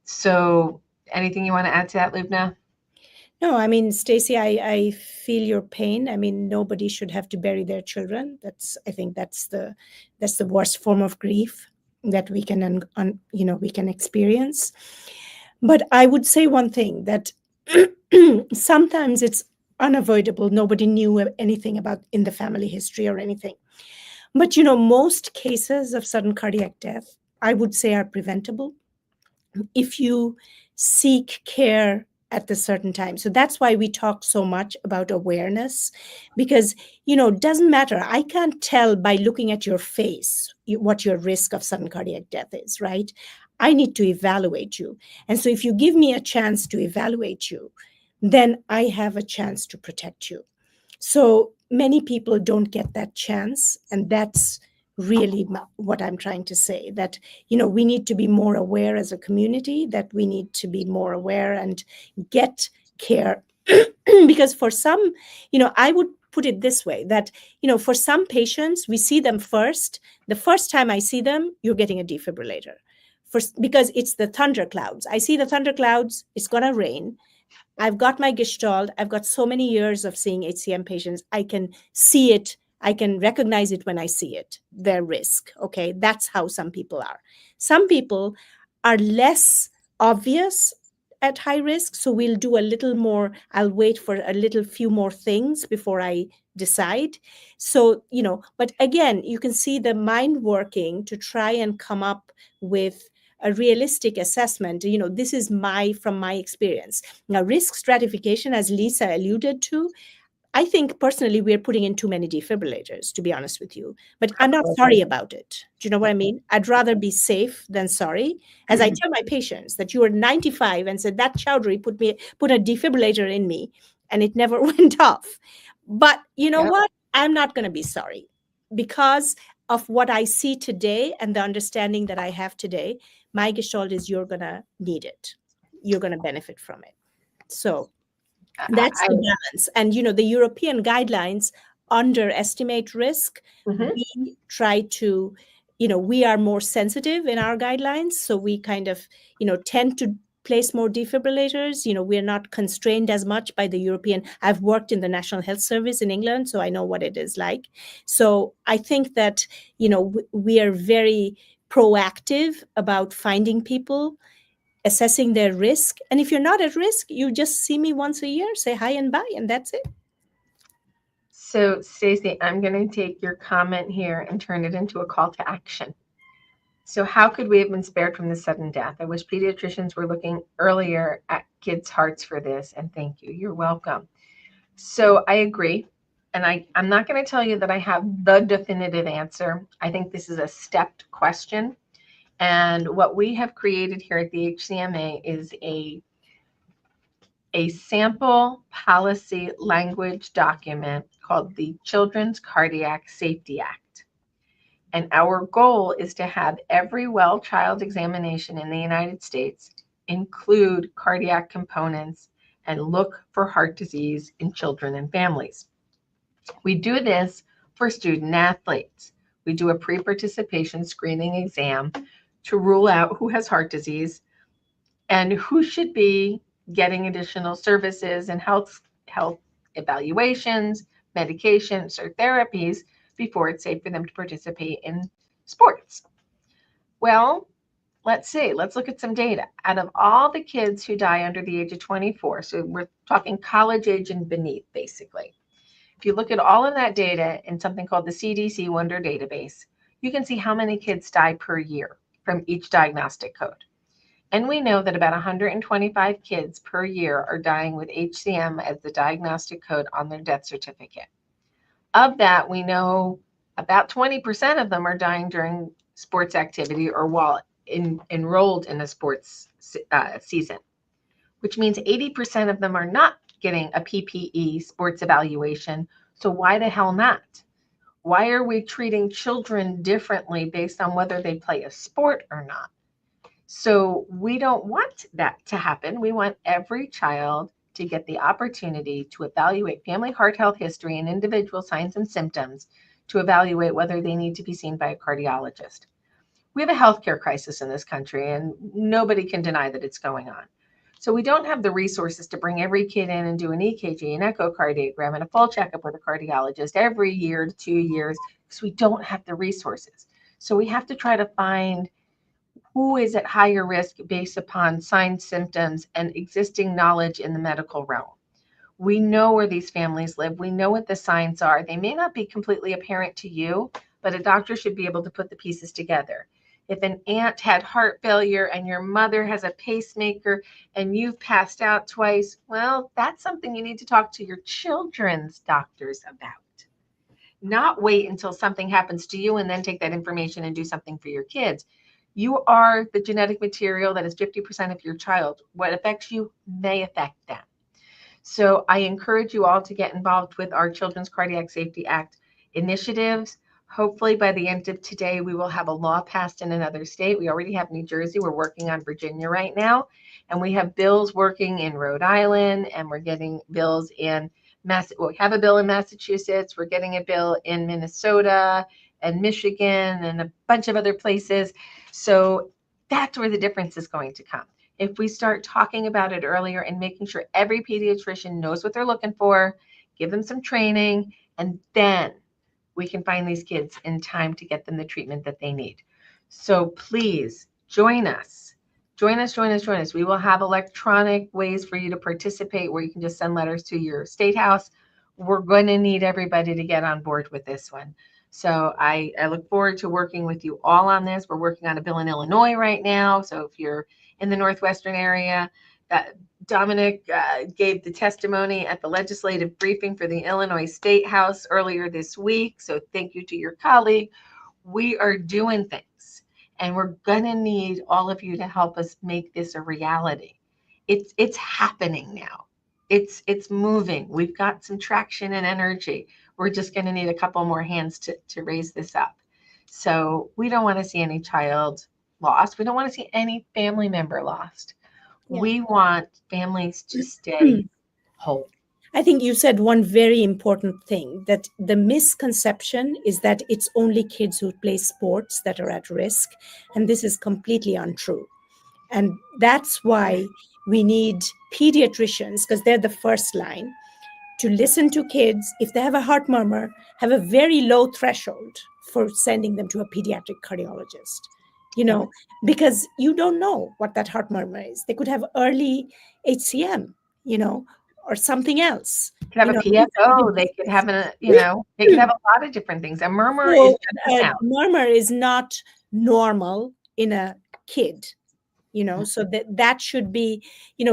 So anything you want to add to that, Lubna? No, I mean, Stacey, I feel your pain. I mean, nobody should have to bury their children. I think that's the worst form of grief that we can we can experience. But I would say one thing, that sometimes it's unavoidable. Nobody knew anything about in the family history or anything. But most cases of sudden cardiac death, I would say, are preventable if you seek care at the certain time. So that's why we talk so much about awareness, because, it doesn't matter. I can't tell by looking at your face what your risk of sudden cardiac death is, right? I need to evaluate you. And so if you give me a chance to evaluate you, then I have a chance to protect you. So many people don't get that chance. And that's really what I'm trying to say, that, we need to be more aware as a community, that we need to be more aware and get care. Because for some, I would put it this way, that, for some patients, we see them first. The first time I see them, you're getting a defibrillator. Because it's the thunderclouds. I see the thunderclouds, it's going to rain. I've got my gestalt. I've got so many years of seeing HCM patients. I can see it. I can recognize it when I see it, their risk. Okay, that's how some people are. Some people are less obvious at high risk. So we'll do a little more. I'll wait for a few more things before I decide. So, but again, you can see the mind working to try and come up with a realistic assessment. This is from my experience. Now, risk stratification, as Lisa alluded to, I think personally we're putting in too many defibrillators, to be honest with you. But I'm not sorry about it. Do you know what I mean? I'd rather be safe than sorry. As I tell my patients, that you were 95 and said that Choudhury put a defibrillator in me and it never went off. But you know what? I'm not going to be sorry, because of what I see today and the understanding that I have today. My gestalt is, you're going to need it. You're going to benefit from it. So that's the balance. And, the European guidelines underestimate risk. We try to, we are more sensitive in our guidelines. So we kind of, tend to place more defibrillators. We're not constrained as much by the European. I've worked in the National Health Service in England, so I know what it is like. So I think that, we are very proactive about finding people, assessing their risk. And if you're not at risk, you just see me once a year, say hi and bye, and that's it. So, Stacey, I'm going to take your comment here and turn it into a call to action. So how could we have been spared from this sudden death? I wish pediatricians were looking earlier at kids' hearts for this, and thank you. You're welcome. So I agree. And I'm not going to tell you that I have the definitive answer. I think this is a stepped question. And what we have created here at the HCMA is a sample policy language document called the Children's Cardiac Safety Act. And our goal is to have every well child examination in the United States include cardiac components and look for heart disease in children and families. We do this for student athletes. We do a pre-participation screening exam to rule out who has heart disease and who should be getting additional services and health evaluations, medications, or therapies before it's safe for them to participate in sports. Well, let's see. Let's look at some data. Out of all the kids who die under the age of 24, so we're talking college age and beneath, basically. If you look at all of that data in something called the CDC Wonder Database, you can see how many kids die per year from each diagnostic code. And we know that about 125 kids per year are dying with HCM as the diagnostic code on their death certificate. Of that, we know about 20% of them are dying during sports activity or while enrolled in a sports season, which means 80% of them are not getting a PPE sports evaluation. So why the hell not? Why are we treating children differently based on whether they play a sport or not? So we don't want that to happen. We want every child to get the opportunity to evaluate family heart health history and individual signs and symptoms to evaluate whether they need to be seen by a cardiologist. We have a healthcare crisis in this country, and nobody can deny that it's going on. So we don't have the resources to bring every kid in and do an EKG, an echocardiogram, and a full checkup with a cardiologist every year to 2 years because we don't have the resources. So we have to try to find who is at higher risk based upon signs, symptoms, and existing knowledge in the medical realm. We know where these families live. We know what the signs are. They may not be completely apparent to you, but a doctor should be able to put the pieces together. If an aunt had heart failure and your mother has a pacemaker and you've passed out twice, well, that's something you need to talk to your children's doctors about. Not wait until something happens to you and then take that information and do something for your kids. You are the genetic material that is 50% of your child. What affects you may affect them. So I encourage you all to get involved with our Children's Cardiac Safety Act initiatives. Hopefully by the end of today, we will have a law passed in another state. We already have New Jersey. We're working on Virginia right now. And we have bills working in Rhode Island, and we're getting bills in we have a bill in Massachusetts. We're getting a bill in Minnesota and Michigan and a bunch of other places. So that's where the difference is going to come. If we start talking about it earlier and making sure every pediatrician knows what they're looking for, give them some training, and then we can find these kids in time to get them the treatment that they need. So please join us. Join us. We will have electronic ways for you to participate where you can just send letters to your state house. We're going to need everybody to get on board with this one. So I look forward to working with you all on this. We're working on a bill in Illinois right now. So if you're in the Northwestern area, Dominic gave the testimony at the legislative briefing for the Illinois State House earlier this week. So thank you to your colleague. We are doing things, and we're going to need all of you to help us make this a reality. It's happening now. It's moving. We've got some traction and energy. We're just going to need a couple more hands to raise this up. So we don't want to see any child lost. We don't want to see any family member lost. Yeah. We want families to stay whole. I think you said one very important thing, that the misconception is that it's only kids who play sports that are at risk. And this is completely untrue. And that's why we need pediatricians, because they're the first line, to listen to kids. If they have a heart murmur, have a very low threshold for sending them to a pediatric cardiologist. Because you don't know what that heart murmur is. They could have early HCM, or something else. They could have a PFO. They could have they could have a lot of different things. A murmur is just a murmur is not normal in a kid. So that should be,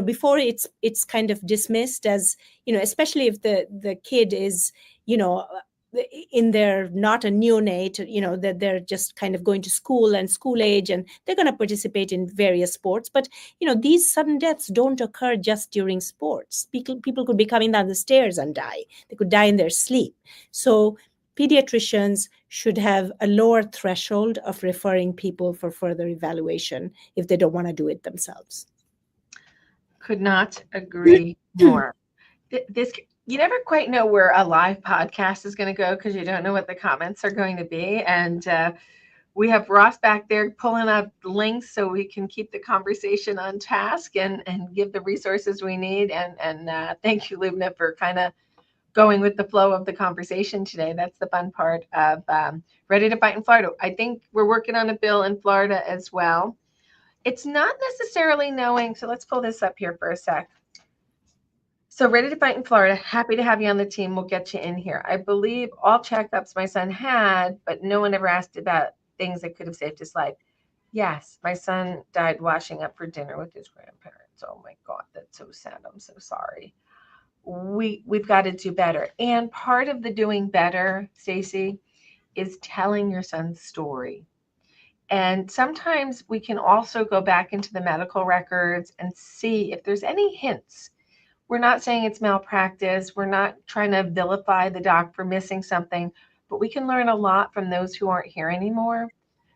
before it's kind of dismissed as, especially if the kid is, in their not a neonate, that they're just kind of going to school and school age, and they're going to participate in various sports. But, these sudden deaths don't occur just during sports. People could be coming down the stairs and die. They could die in their sleep. So pediatricians should have a lower threshold of referring people for further evaluation if they don't want to do it themselves. Could not agree more. you never quite know where a live podcast is going to go because you don't know what the comments are going to be. And we have Ross back there pulling up links so we can keep the conversation on task and give the resources we need. And thank you, Lubna, for kind of going with the flow of the conversation today. That's the fun part of Ready to Fight in Florida. I think we're working on a bill in Florida as well. It's not necessarily knowing, so let's pull this up here for a sec. So Ready to Fight in Florida, happy to have you on the team. We'll get you in here. I believe all checkups my son had, but no one ever asked about things that could have saved his life. Yes, my son died washing up for dinner with his grandparents. Oh my God, that's so sad. I'm so sorry. We've got to do better. And part of the doing better, Stacy, is telling your son's story. And sometimes we can also go back into the medical records and see if there's any hints. We're not saying it's malpractice. We're not trying to vilify the doc for missing something, but we can learn a lot from those who aren't here anymore.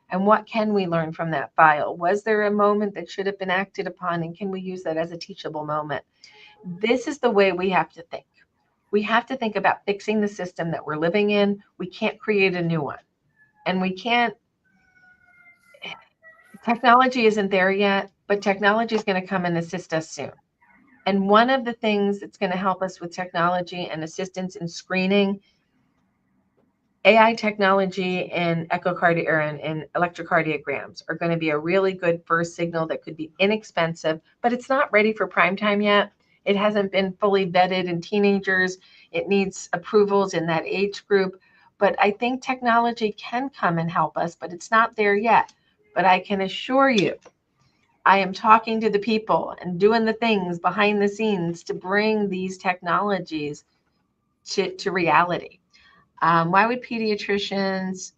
And what can we learn from that file? Was there a moment that should have been acted upon, and can we use that as a teachable moment? This is the way we have to think. We have to think about fixing the system that we're living in. We can't create a new one. And we can't, technology isn't there yet, but technology is going to come and assist us soon. And one of the things that's going to help us with technology and assistance in screening, AI technology and echocardiogram and electrocardiograms are going to be a really good first signal that could be inexpensive, but it's not ready for prime time yet. It hasn't been fully vetted in teenagers. It needs approvals in that age group. But I think technology can come and help us, but it's not there yet. But I can assure you, I am talking to the people and doing the things behind the scenes to bring these technologies to reality. Why would pediatricians,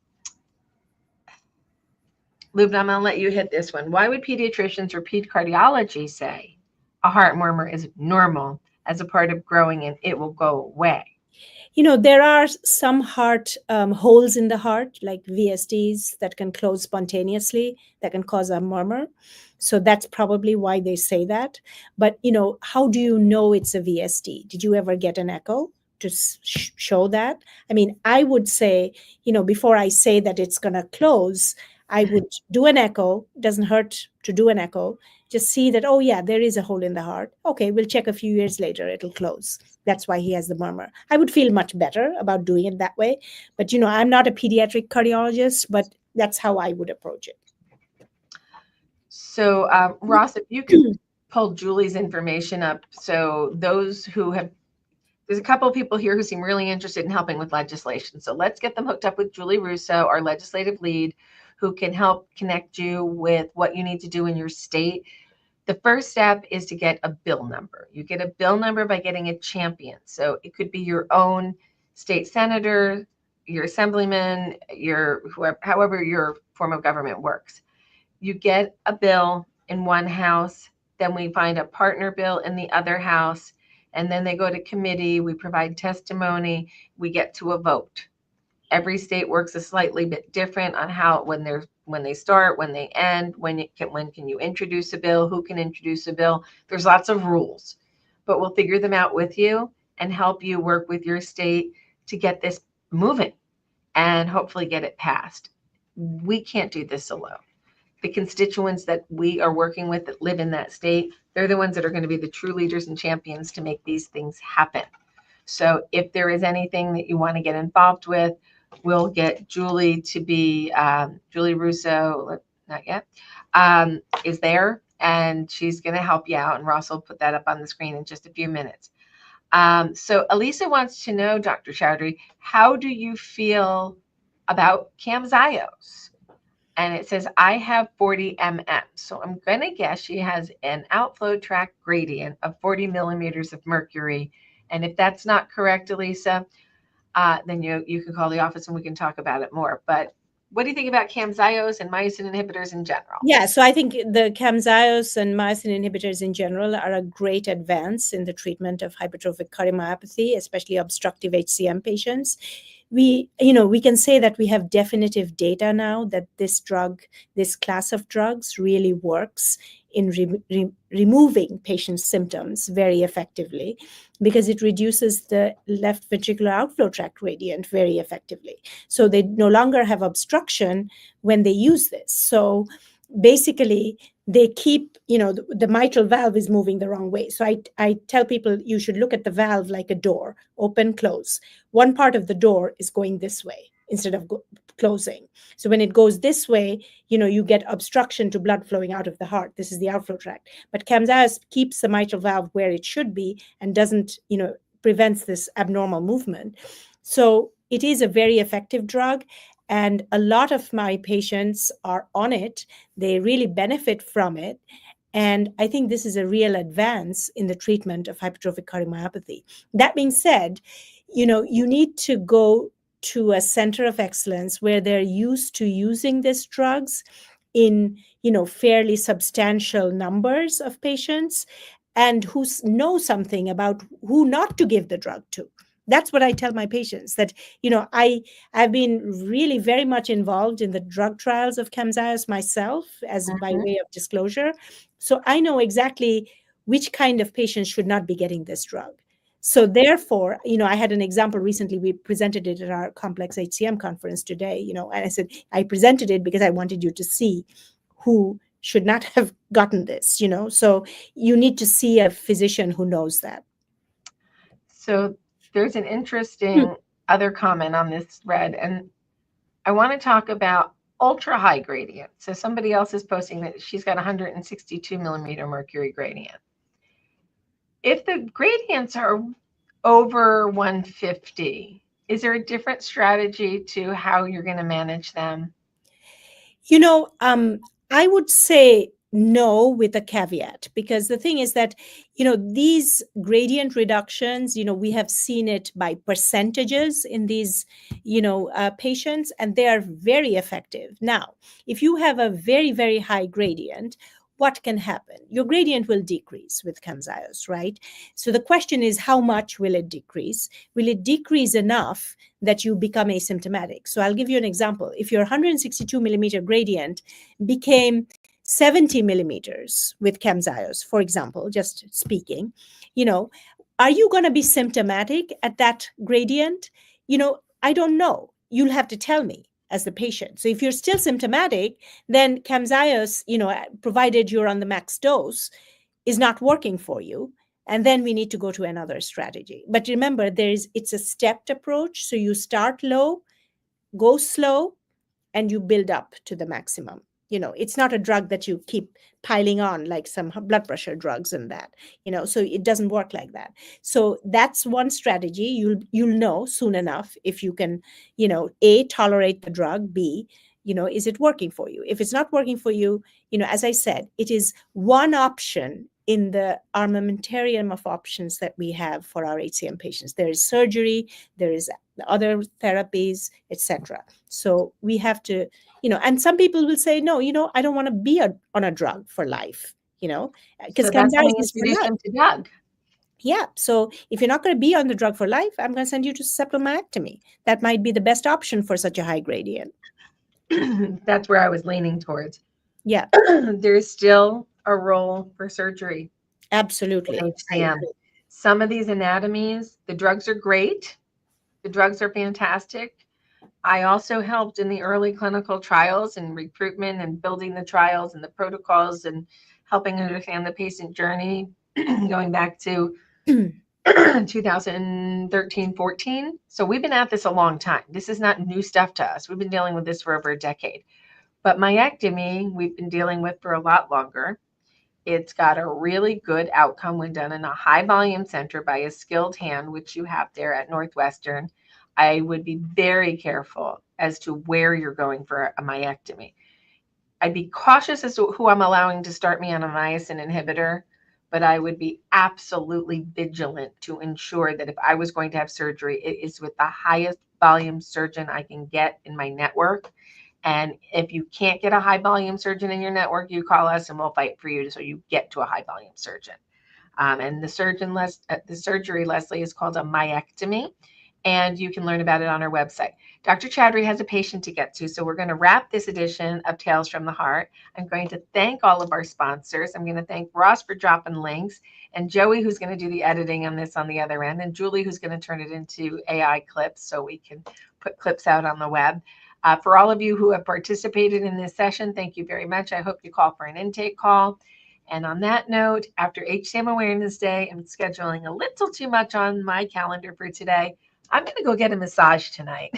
Lubna, I'm going to let you hit this one. Why would pediatricians or ped cardiology say a heart murmur is normal as a part of growing and it will go away? You know, there are some heart holes in the heart, like VSDs, that can close spontaneously, that can cause a murmur. So that's probably why they say that. But, you know, how do you know it's a VSD? Did you ever get an echo to show that? I mean, I would say, you know, before I say that it's going to close, I would do an echo. It doesn't hurt to do an echo. Just see that, oh, yeah, there is a hole in the heart. Okay, we'll check a few years later. It'll close. That's why he has the murmur. I would feel much better about doing it that way. But, you know, I'm not a pediatric cardiologist, but that's how I would approach it. So, Ross, if you could pull Julie's information up. So those who have, there's a couple of people here who seem really interested in helping with legislation. So let's get them hooked up with Julie Russo, our legislative lead, who can help connect you with what you need to do in your state. The first step is to get a bill number. You get a bill number by getting a champion. So it could be your own state senator, your assemblyman, your whoever, however your form of government works. You get a bill in one house, then we find a partner bill in the other house, and then they go to committee. We provide testimony. We get to a vote. Every state works a slightly bit different on how when they start, when they end, when can you introduce a bill, who can introduce a bill. There's lots of rules, but we'll figure them out with you and help you work with your state to get this moving and hopefully get it passed. We can't do this alone. The constituents that we are working with that live in that state, they're the ones that are going to be the true leaders and champions to make these things happen. So if there is anything that you want to get involved with, we'll get Julie to be, Julie Russo, not yet, is there, and she's going to help you out. And Ross will put that up on the screen in just a few minutes. So Elisa wants to know, Dr. Choudhury, how do you feel about Camzyos? And it says, I have 40 mm. So I'm going to guess she has an outflow tract gradient of 40 millimeters of mercury. And if that's not correct, Elisa, then you can call the office and we can talk about it more. But what do you think about Camzyos and myosin inhibitors in general? Yeah, so I think the Camzyos and myosin inhibitors in general are a great advance in the treatment of hypertrophic cardiomyopathy, especially obstructive HCM patients. we can say that we have definitive data now that this class of drugs really works in removing patients' symptoms very effectively, because it reduces the left ventricular outflow tract gradient very effectively. So they no longer have obstruction when they use this. So basically, they keep, the mitral valve is moving the wrong way. So I tell people you should look at the valve like a door, open, close. One part of the door is going this way instead of closing. So when it goes this way, you get obstruction to blood flowing out of the heart. This is the outflow tract. But Camzyos keeps the mitral valve where it should be and doesn't, prevents this abnormal movement. So it is a very effective drug. And a lot of my patients are on it. They really benefit from it. And I think this is a real advance in the treatment of hypertrophic cardiomyopathy. That being said, you need to go to a center of excellence where they're used to using these drugs in, fairly substantial numbers of patients, and who know something about who not to give the drug to. That's what I tell my patients, that, I've been really very much involved in the drug trials of Camzyos myself, as by way of disclosure. So I know exactly which kind of patients should not be getting this drug. So therefore, I had an example recently. We presented it at our complex HCM conference today, and I said, I presented it because I wanted you to see who should not have gotten this, So you need to see a physician who knows that. So there's an interesting other comment on this thread, and I want to talk about ultra high gradient. So somebody else is posting that she's got 162 millimeter mercury gradient. If the gradients are over 150, is there a different strategy to how you're going to manage them? I would say no, with a caveat, because the thing is that, these gradient reductions, we have seen it by percentages in these, patients, and they are very effective. Now, if you have a very, very high gradient, what can happen? Your gradient will decrease with Camzyos, right? So the question is, how much will it decrease? Will it decrease enough that you become asymptomatic? So I'll give you an example. If your 162 millimeter gradient became 70 millimeters with Camzyos, for example, just speaking, are you going to be symptomatic at that gradient? I don't know. You'll have to tell me as the patient. So if you're still symptomatic, then Camzyos, provided you're on the max dose, is not working for you. And then we need to go to another strategy. But remember, it's a stepped approach. So you start low, go slow, and you build up to the maximum. It's not a drug that you keep piling on like some blood pressure drugs and that, so it doesn't work like that. So that's one strategy. You'll know soon enough if you can, A, tolerate the drug, B, is it working for you? If it's not working for you, as I said, it is one option in the armamentarium of options that we have for our HCM patients. There is surgery, there is other therapies, etc. So we have to, and some people will say, no, I don't want to be on a drug for life, because so that's when Camzyos is for life. them to Doug. Yeah. So if you're not going to be on the drug for life, I'm going to send you to septalmectomy. That might be the best option for such a high gradient. That's where I was leaning towards. Yeah. There's still a role for surgery. Absolutely. HCM. Some of these anatomies, the drugs are great. The drugs are fantastic. I also helped in the early clinical trials and recruitment and building the trials and the protocols and helping understand the patient journey going back to 2013, 14. So we've been at this a long time. This is not new stuff to us. We've been dealing with this for over a decade. But myectomy, we've been dealing with for a lot longer. It's got a really good outcome when done in a high volume center by a skilled hand, which you have there at Northwestern. I would be very careful as to where you're going for a myectomy. I'd be cautious as to who I'm allowing to start me on a myosin inhibitor, but I would be absolutely vigilant to ensure that if I was going to have surgery, it is with the highest volume surgeon I can get in my network. And if you can't get a high volume surgeon in your network, you call us and we'll fight for you so you get to a high volume surgeon. And the surgery, Leslie, is called a myectomy. and you can learn about it on our website. Dr. Choudhury has a patient to get to, so we're going to wrap this edition of Tales from the Heart. I'm going to thank all of our sponsors. I'm going to thank Ross for dropping links, and Joey, who's going to do the editing on this on the other end, and Julie, who's going to turn it into AI clips so we can put clips out on the web. For all of you who have participated in this session, thank you very much. I hope you call for an intake call. And on that note, after HCM Awareness Day, I'm scheduling a little too much on my calendar for today. I'm going to go get a massage tonight.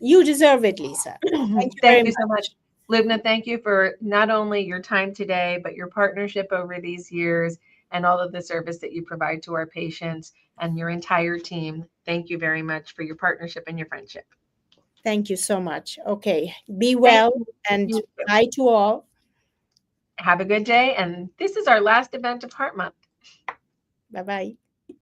You deserve it, Lisa. Thank you so much. Lubna, thank you for not only your time today, but your partnership over these years and all of the service that you provide to our patients and your entire team. Thank you very much for your partnership and your friendship. Thank you so much. Okay. Be well, and bye to all. Have a good day. And this is our last event of Heart Month. Bye-bye.